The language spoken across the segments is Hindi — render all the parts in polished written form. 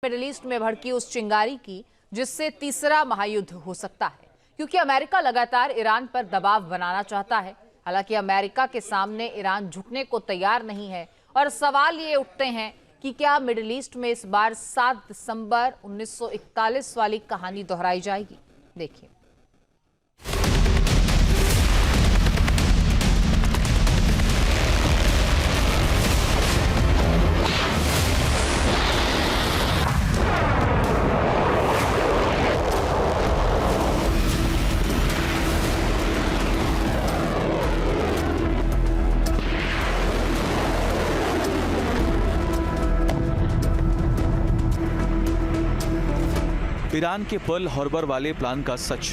मिडिल ईस्ट में भड़की उस चिंगारी की जिससे तीसरा महायुद्ध हो सकता है, क्योंकि अमेरिका लगातार ईरान पर दबाव बनाना चाहता है। हालांकि अमेरिका के सामने ईरान झुकने को तैयार नहीं है और सवाल ये उठते हैं कि क्या मिडिल ईस्ट में इस बार 7 दिसंबर 1941 वाली कहानी दोहराई जाएगी। देखिए। ईरान के पर्ल हार्बर वाले प्लान का सच।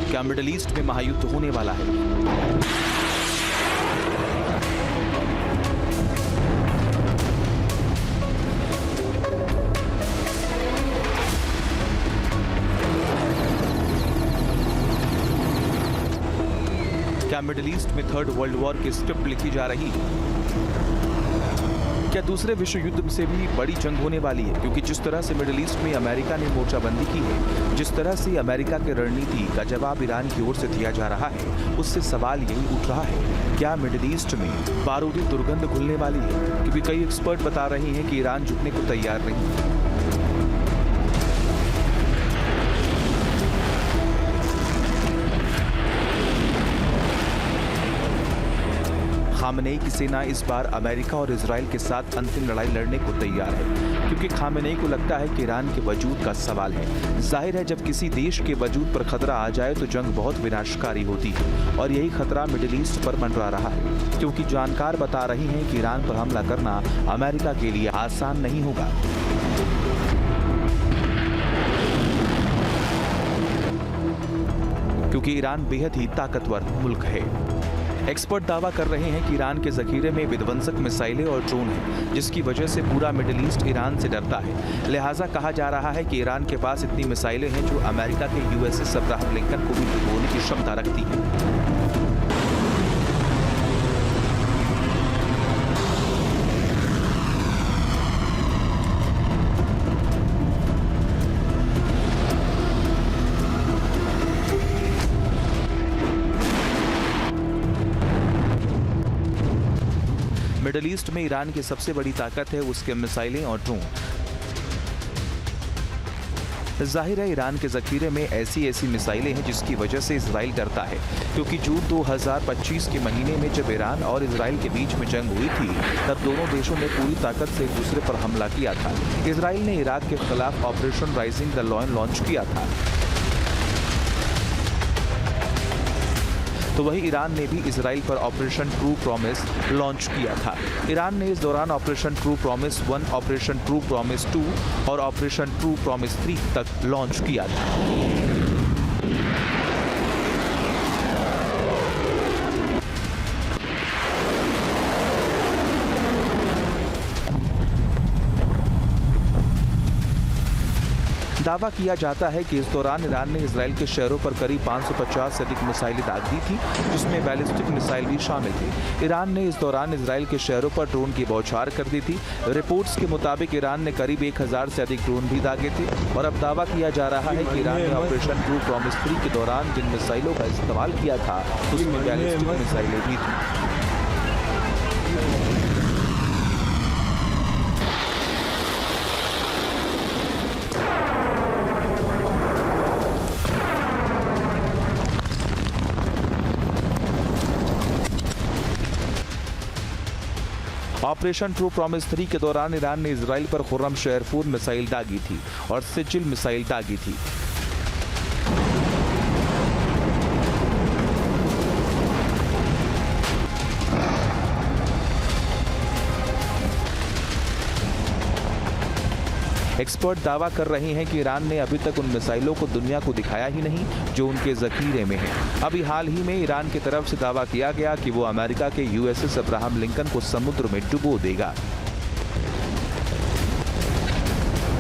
क्या मिडिल ईस्ट में महायुद्ध होने वाला है? क्या मिडिल ईस्ट में थर्ड वर्ल्ड वॉर की स्क्रिप्ट लिखी जा रही है? क्या दूसरे विश्व युद्ध से भी बड़ी जंग होने वाली है? क्योंकि जिस तरह से मिडिल ईस्ट में अमेरिका ने मोर्चाबंदी की है, जिस तरह से अमेरिका की रणनीति का जवाब ईरान की ओर से दिया जा रहा है, उससे सवाल यही उठ रहा है, क्या मिडिल ईस्ट में बारूदी दुर्गंध खुलने वाली है? क्योंकि कई एक्सपर्ट बता रहे हैं कि ईरान झुकने को तैयार नहीं है। खामेनेई की सेना इस बार अमेरिका और इजराइल के साथ अंतिम लड़ाई लड़ने को तैयार है, क्योंकि खामेनेई को लगता है कि ईरान के वजूद का सवाल है। जाहिर है, जब किसी देश के वजूद पर खतरा आ जाए तो जंग बहुत विनाशकारी होती है, और यही खतरा मिडिल ईस्ट पर मंडरा रहा है, क्योंकि जानकार बता रहे हैं कि ईरान पर हमला करना अमेरिका के लिए आसान नहीं होगा। क्योंकि ईरान बेहद ही ताकतवर मुल्क है। एक्सपर्ट दावा कर रहे हैं कि ईरान के जखीरे में विध्वंसक मिसाइलें और ड्रोन हैं, जिसकी वजह से पूरा मिडिल ईस्ट ईरान से डरता है। लिहाजा कहा जा रहा है कि ईरान के पास इतनी मिसाइलें हैं जो अमेरिका के यूएसएस अब्राहम लिंकन को भी डुबोने की क्षमता रखती है। मिडिल ईस्ट में ईरान की सबसे बड़ी ताकत है उसके मिसाइलें और ड्रोन। जाहिर है, ईरान के जखीरे में ऐसी मिसाइलें हैं जिसकी वजह से इजराइल डरता है, क्योंकि जून 2025 के महीने में जब ईरान और इजराइल के बीच में जंग हुई थी, तब दोनों देशों ने पूरी ताकत से एक दूसरे पर हमला किया था। इजराइल ने इराक के खिलाफ operation rising the lion launch किया था, तो वही ईरान ने भी इजराइल पर ऑपरेशन ट्रू प्रॉमिस लॉन्च किया था। ईरान ने इस दौरान operation true promise 1, operation true promise 2 और ऑपरेशन ट्रू प्रॉमिस 3 तक लॉन्च किया था। दावा किया जाता है कि इस दौरान ईरान ने इजराइल के शहरों पर करीब 550 से अधिक मिसाइलें दाग दी थी, जिसमें बैलिस्टिक मिसाइल भी शामिल थे। ईरान ने इस दौरान इजराइल के शहरों पर ड्रोन की बौछार कर दी थी। रिपोर्ट्स के मुताबिक ईरान ने करीब 1000 से अधिक ड्रोन भी दागे थे, और अब दावा किया जा रहा है कि ईरान ने ऑपरेशन ट्रू प्रॉमिस 3 के दौरान जिन मिसाइलों का इस्तेमाल किया था, उसमें बैलिस्टिक मिसाइलें भी थी। ऑपरेशन ट्रू प्रॉमिस 3 के दौरान ईरान ने इजराइल पर खुर्रम शहर 4 मिसाइल दागी थी और सिजिल मिसाइल दागी थी। एक्सपर्ट दावा कर रहे हैं कि ईरान ने अभी तक उन मिसाइलों को दुनिया को दिखाया ही नहीं जो उनके जखीरे में है। अभी हाल ही में ईरान की तरफ से दावा किया गया कि वो अमेरिका के USS अब्राहम लिंकन को समुद्र में डुबो देगा।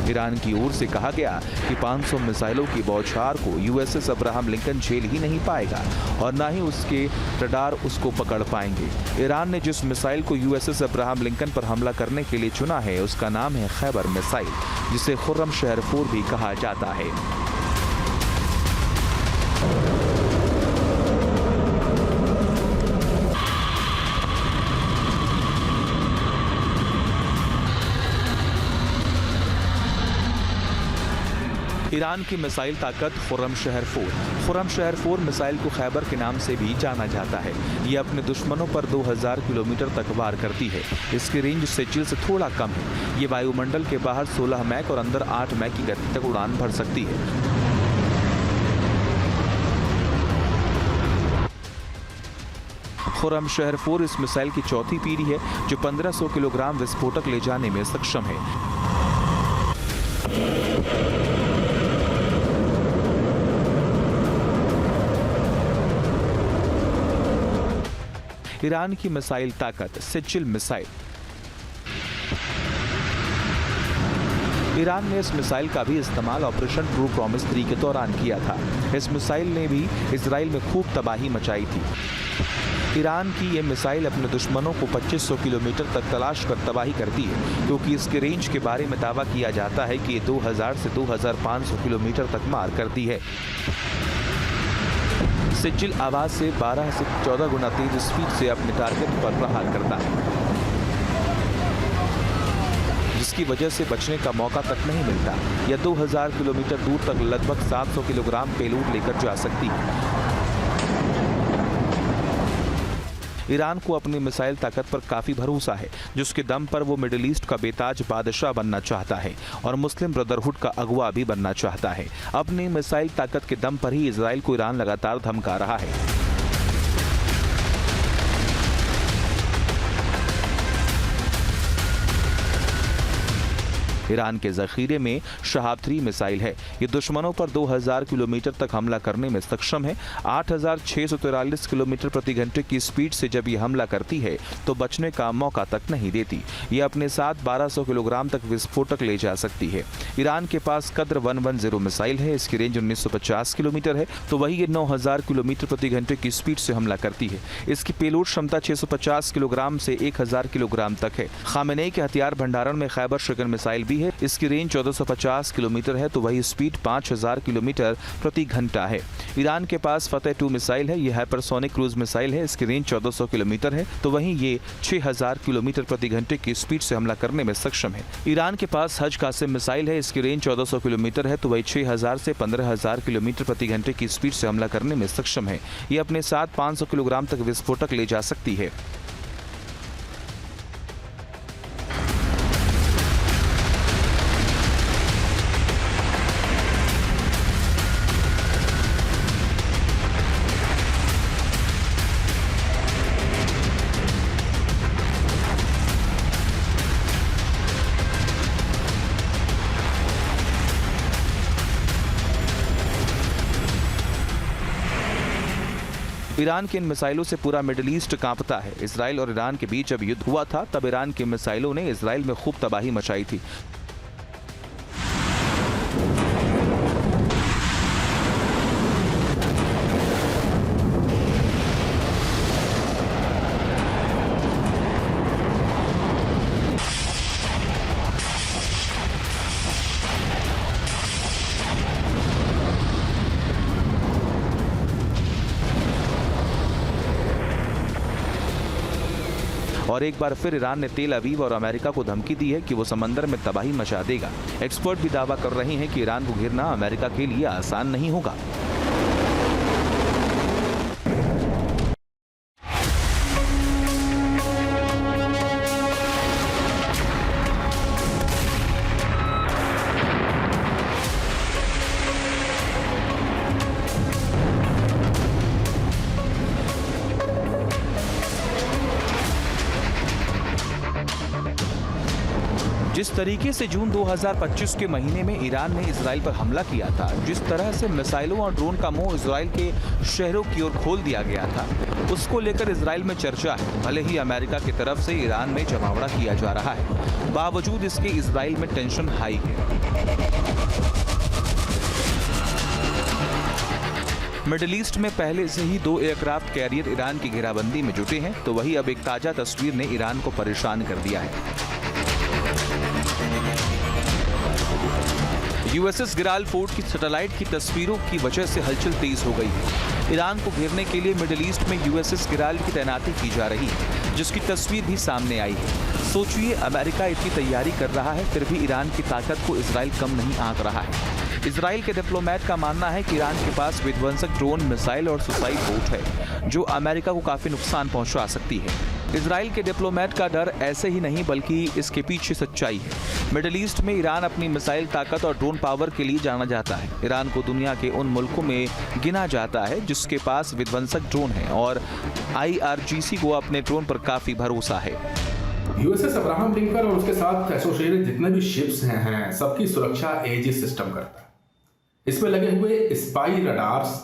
ईरान की ओर से कहा गया कि 500 मिसाइलों की बौछार को USS अब्राहम लिंकन झेल ही नहीं पाएगा और न ही उसके रडार उसको पकड़ पाएंगे। ईरान ने जिस मिसाइल को USS अब्राहम लिंकन पर हमला करने के लिए चुना है उसका नाम है खैबर मिसाइल, जिसे खुर्रम शहर 4 भी कहा जाता है। ईरान की मिसाइल ताकत खुर्रम शहर 4 मिसाइल को खैबर के नाम से भी जाना जाता है। ये अपने दुश्मनों पर 2000 किलोमीटर तक वार करती है। इसकी रेंज सेचिल से थोड़ा कम है। ये वायुमंडल के बाहर 16 मैक और अंदर 8 मैक की गति तक उड़ान भर सकती है। खुर्रम शहर 4 इस मिसाइल की चौथी पीढ़ी है जो 1500 किलोग्राम विस्फोटक ले जाने में सक्षम है। ईरान की मिसाइल ताकत सेचिल मिसाइल। ईरान ने इस मिसाइल का भी इस्तेमाल ऑपरेशन ट्रू प्रॉमिस 3 के दौरान किया था। इस मिसाइल ने भी इजराइल में खूब तबाही मचाई थी। ईरान की ये मिसाइल अपने दुश्मनों को 2500 किलोमीटर तक तलाश कर तबाही करती है, क्योंकि इसके रेंज के बारे में दावा किया जाता है कि ये 2000 से 2500 किलोमीटर तक मार करती है। सेचिल आवाज से 12 से 14 गुना तेज स्पीड से अपने टारगेट पर प्रहार करता है, जिसकी वजह से बचने का मौका तक नहीं मिलता। यह 2000 किलोमीटर दूर तक लगभग 700 किलोग्राम पेलोड लेकर जा सकती है। ईरान को अपनी मिसाइल ताकत पर काफी भरोसा है, जिसके दम पर वो मिडिल ईस्ट का बेताज बादशाह बनना चाहता है और मुस्लिम ब्रदरहुड का अगुवा भी बनना चाहता है। अपनी मिसाइल ताकत के दम पर ही इजराइल को ईरान लगातार धमका रहा है। ईरान के जखीरे में शहाब 3 मिसाइल है। ये दुश्मनों पर 2000 किलोमीटर तक हमला करने में सक्षम है। 8643 किलोमीटर प्रति घंटे की स्पीड से जब ये हमला करती है तो बचने का मौका तक नहीं देती। ये अपने साथ 1200 किलोग्राम तक विस्फोटक ले जा सकती है। ईरान के पास कद्र 110 मिसाइल है। इसकी रेंज 1950 किलोमीटर है, तो वही ये 9000 किलोमीटर प्रति घंटे की स्पीड से हमला करती है। इसकी पेलोड क्षमता 650 किलोग्राम से 1000 किलोग्राम तक है। खामेनेई के हथियार भंडारण में खैबर शिकन मिसाइल भी है। इसकी रेंज 1450 किलोमीटर है, तो वही स्पीड 5000 किलोमीटर प्रति घंटा है। ईरान के पास फतेह 2 मिसाइल है। यह हाइपरसोनिक क्रूज मिसाइल है। इसकी रेंज 1400 किलोमीटर है, तो वहीं ये 6000 किलोमीटर प्रति घंटे की स्पीड से हमला करने में सक्षम है। ईरान के पास हज कासिम मिसाइल है। इसकी रेंज 1400 किलोमीटर है, तो वही 6000 से 15000 किलोमीटर प्रति घंटे की स्पीड से हमला करने में सक्षम है। ये अपने साथ 500 किलोग्राम तक विस्फोटक ले जा सकती है। ईरान के इन मिसाइलों से पूरा मिडिल ईस्ट कांपता है। इजराइल और ईरान के बीच जब युद्ध हुआ था तब ईरान के मिसाइलों ने इजराइल में खूब तबाही मचाई थी। और एक बार फिर ईरान ने तेल अवीव और अमेरिका को धमकी दी है कि वो समंदर में तबाही मचा देगा। एक्सपर्ट भी दावा कर रहे हैं कि ईरान को घेरना अमेरिका के लिए आसान नहीं होगा। जिस तरीके से जून 2025 के महीने में ईरान ने इजराइल पर हमला किया था, जिस तरह से मिसाइलों और ड्रोन का मुंह इजराइल के शहरों की ओर खोल दिया गया था, उसको लेकर इजराइल में चर्चा है। भले ही अमेरिका की तरफ से ईरान में जमावड़ा किया जा रहा है, बावजूद इसके इजराइल में टेंशन हाई है। मिडिल ईस्ट में पहले से ही 2 एयरक्राफ्ट कैरियर ईरान की घेराबंदी में जुटे हैं, तो वही अब एक ताजा तस्वीर ने ईरान को परेशान कर दिया है। यूएसएस गिराल फोर्ट की सैटेलाइट की तस्वीरों की वजह से हलचल तेज हो गई है। ईरान को घेरने के लिए मिडिल ईस्ट में यूएसएस गिराल की तैनाती की जा रही है, जिसकी तस्वीर भी सामने आई है। सोचिए, अमेरिका इतनी तैयारी कर रहा है, फिर भी ईरान की ताकत को इजराइल कम नहीं आंक रहा है। इजराइल के डिप्लोमेट का मानना है कि ईरान के पास विध्वंसक ड्रोन, मिसाइल और सुसाइड बोट है, जो अमेरिका को काफी नुकसान पहुंचा सकती है। इजराइल के डिप्लोमेट का डर ऐसे ही नहीं, बल्कि इसके पीछे सच्चाई है। मिडिल ईस्ट में ईरान अपनी मिसाइल ताकत और ड्रोन पावर के लिए जाना जाता है। ईरान को दुनिया के उन मुल्कों में गिना जाता है जिसके पास विध्वंसक ड्रोन है, और IRGC को अपने ड्रोन पर काफी भरोसा है। यूएसएस अब्राहम लिंकन और उसके साथ एसोसिएटेड जितने भी शिप्स हैं सबकी सुरक्षा एजिस सिस्टम करता है। इसमें लगे हुए स्पाई रडार्स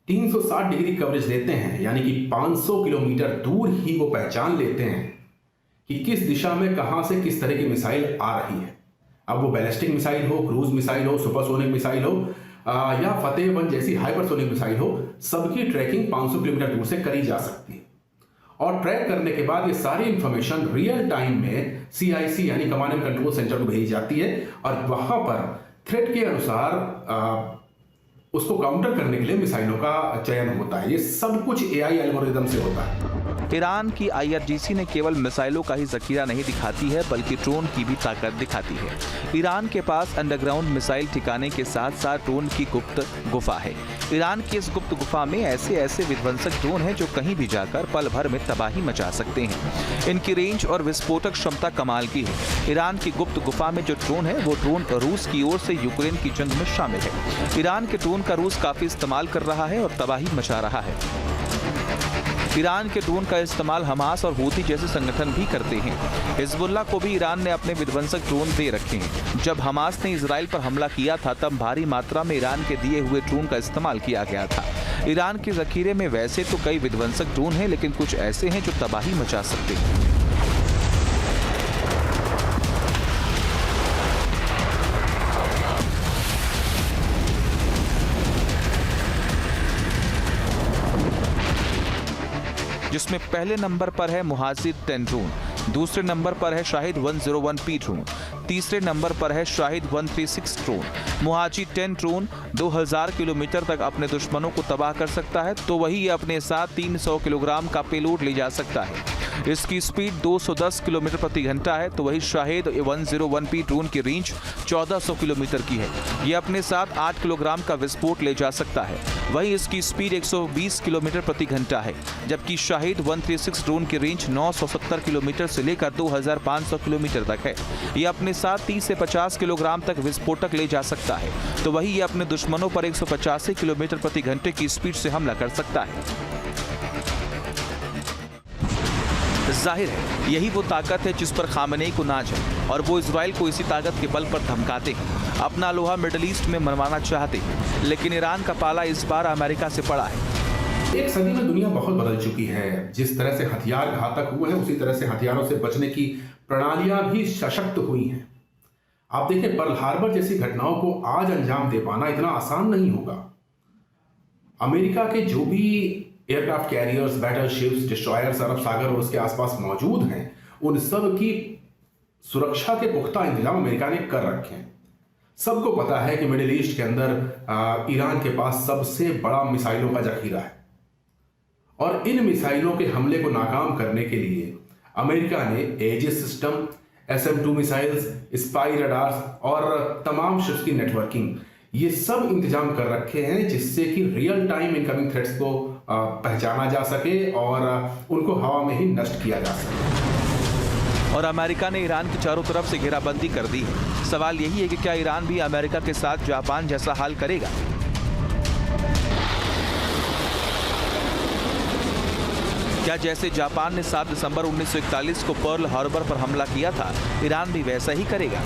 360 डिग्री कवरेज देते हैं, यानी कि 500 किलोमीटर दूर ही वो पहचान लेते हैं कि किस दिशा में कहां से किस तरह की मिसाइल आ रही है। अब वो बैलिस्टिक मिसाइल हो, क्रूज मिसाइल हो, सुपरसोनिक मिसाइल हो या फतेह 1 जैसी हाइपरसोनिक मिसाइल हो, सबकी ट्रैकिंग 500 किलोमीटर दूर से करी जा सकती है। और ट्रैक करने के बाद ये सारी इंफॉर्मेशन रियल टाइम में CIC यानी कमांड एंड कंट्रोल सेंटर को भेजी जाती है, और वहां पर थ्रेट के अनुसार उसको काउंटर करने के लिए मिसाइलों का चयन होता है। ये सब कुछ AI एल्गोरिदम से होता है। ईरान की IRGC ने केवल मिसाइलों का ही जखीरा नहीं दिखाती है, बल्कि ड्रोन की भी ताकत दिखाती है। ईरान के पास अंडरग्राउंड मिसाइल ठिकाने के साथ साथ ड्रोन की गुप्त गुफा है। ईरान की इस गुप्त गुफा में ऐसे विध्वंसक ड्रोन हैं जो कहीं भी जाकर पल भर में तबाही मचा सकते हैं। इनकी रेंज और विस्फोटक क्षमता कमाल की है। ईरान की गुप्त गुफा में जो ड्रोन है, वो ड्रोन रूस की ओर से यूक्रेन की जंग में शामिल है। ईरान के ड्रोन का रूस काफी इस्तेमाल कर रहा है और तबाही मचा रहा है। ईरान के ड्रोन का इस्तेमाल हमास और हूती जैसे संगठन भी करते हैं। हिजबुल्लाह को भी ईरान ने अपने विध्वंसक ड्रोन दे रखे हैं। जब हमास ने इजराइल पर हमला किया था, तब भारी मात्रा में ईरान के दिए हुए ड्रोन का इस्तेमाल किया गया था। ईरान के जखीरे में वैसे तो कई विध्वंसक ड्रोन हैं, लेकिन कुछ ऐसे हैं जो तबाही मचा सकते हैं। जिसमें पहले नंबर पर है मुहाजिर 10 ड्रोन, दूसरे नंबर पर है शाहिद 101P ड्रोन, तीसरे नंबर पर है शाहिद 136 ड्रोन। मुहाजिर 10 ड्रोन 2000 किलोमीटर तक अपने दुश्मनों को तबाह कर सकता है, तो वही ये अपने साथ 300 किलोग्राम का पेलोड ले जा सकता है। इसकी स्पीड 210 किलोमीटर प्रति घंटा है, तो वही शाहिद 101P ड्रोन की रेंज 1400 किलोमीटर की है। ये अपने साथ 8 किलोग्राम का विस्फोट ले जा सकता है। वहीं इसकी स्पीड 120 किलोमीटर प्रति घंटा है, जबकि शाहिद 136 ड्रोन की रेंज 970 किलोमीटर से लेकर 2500 किलोमीटर तक है। ये अपने साथ 30 से 50 किलोग्राम तक विस्फोटक ले जा सकता है, तो वही ये अपने दुश्मनों पर 185 किलोमीटर प्रति घंटे की स्पीड से हमला कर सकता है। जाहिर है यही वो ताकत है जिस पर खामनेई को नाज है, और वो इजराइल को इसी ताकत के बल पर धमकाते हैं। अपना लोहा मिडिल ईस्ट में मनवाना चाहते हैं, लेकिन ईरान का पाला इस बार अमेरिका से पड़ा है। एक सदी में दुनिया बहुत बदल चुकी है। जिस तरह से हथियार घातक हुए हैं, उसी तरह से हथियारों से बचने की प्रणालियां भी सशक्त हुई हैं। आप देखिए, पर्ल हार्बर जैसी घटनाओं को आज अंजाम दे पाना इतना आसान नहीं होगा। अमेरिका के जो भी एयरक्राफ्ट कैरियर्स, बैटलशिप्स, डिस्ट्रॉयर्स अरब सागर और उसके आसपास मौजूद हैं, उन सब की सुरक्षा के पुख्ता इंतजाम अमेरिका ने कर रखे हैं। सबको पता है कि मिडिल ईस्ट के अंदर ईरान के पास सबसे बड़ा मिसाइलों का जखीरा है, और इन मिसाइलों के हमले को नाकाम करने के लिए अमेरिका ने Aegis system, SM-2 missiles, spy radars और तमाम शिप्स की नेटवर्किंग, ये सब इंतजाम कर रखे हैं, जिससे कि रियल टाइम इनकमिंग थ्रेट्स को पहचाना जा सके और उनको हवा में ही नष्ट किया जा सके। और अमेरिका ने ईरान की चारों तरफ से घेराबंदी कर दी है। सवाल यही है कि क्या ईरान भी अमेरिका के साथ जापान जैसा हाल करेगा? क्या जैसे जापान ने 7 दिसंबर 1941 को पर्ल हार्बर पर हमला किया था, ईरान भी वैसा ही करेगा?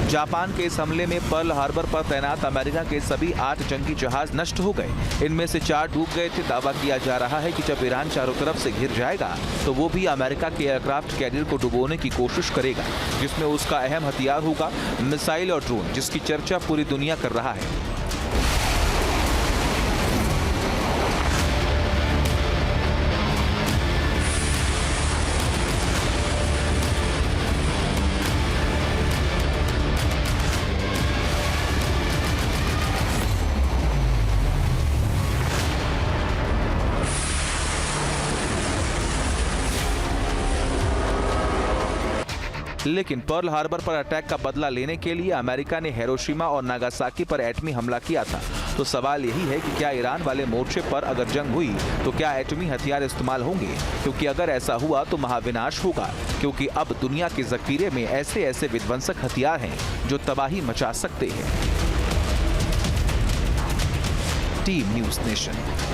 जापान के इस हमले में पर्ल हार्बर पर तैनात अमेरिका के सभी 8 जंगी जहाज नष्ट हो गए। इनमें से 4 डूब गए थे। दावा किया जा रहा है कि जब ईरान चारों तरफ से घिर जाएगा तो वो भी अमेरिका के एयरक्राफ्ट कैरियर को डुबोने की कोशिश करेगा, जिसमें उसका अहम हथियार होगा मिसाइल और ड्रोन, जिसकी चर्चा पूरी दुनिया कर रहा है। लेकिन पर्ल हार्बर पर अटैक का बदला लेने के लिए अमेरिका ने हिरोशिमा और नागासाकी पर एटमी हमला किया था। तो सवाल यही है कि क्या ईरान वाले मोर्चे पर अगर जंग हुई तो क्या एटमी हथियार इस्तेमाल होंगे? क्योंकि अगर ऐसा हुआ तो महाविनाश होगा, क्योंकि अब दुनिया के जखीरे में ऐसे ऐसे विध्वंसक हथियार हैं जो तबाही मचा सकते हैं। Team news nation.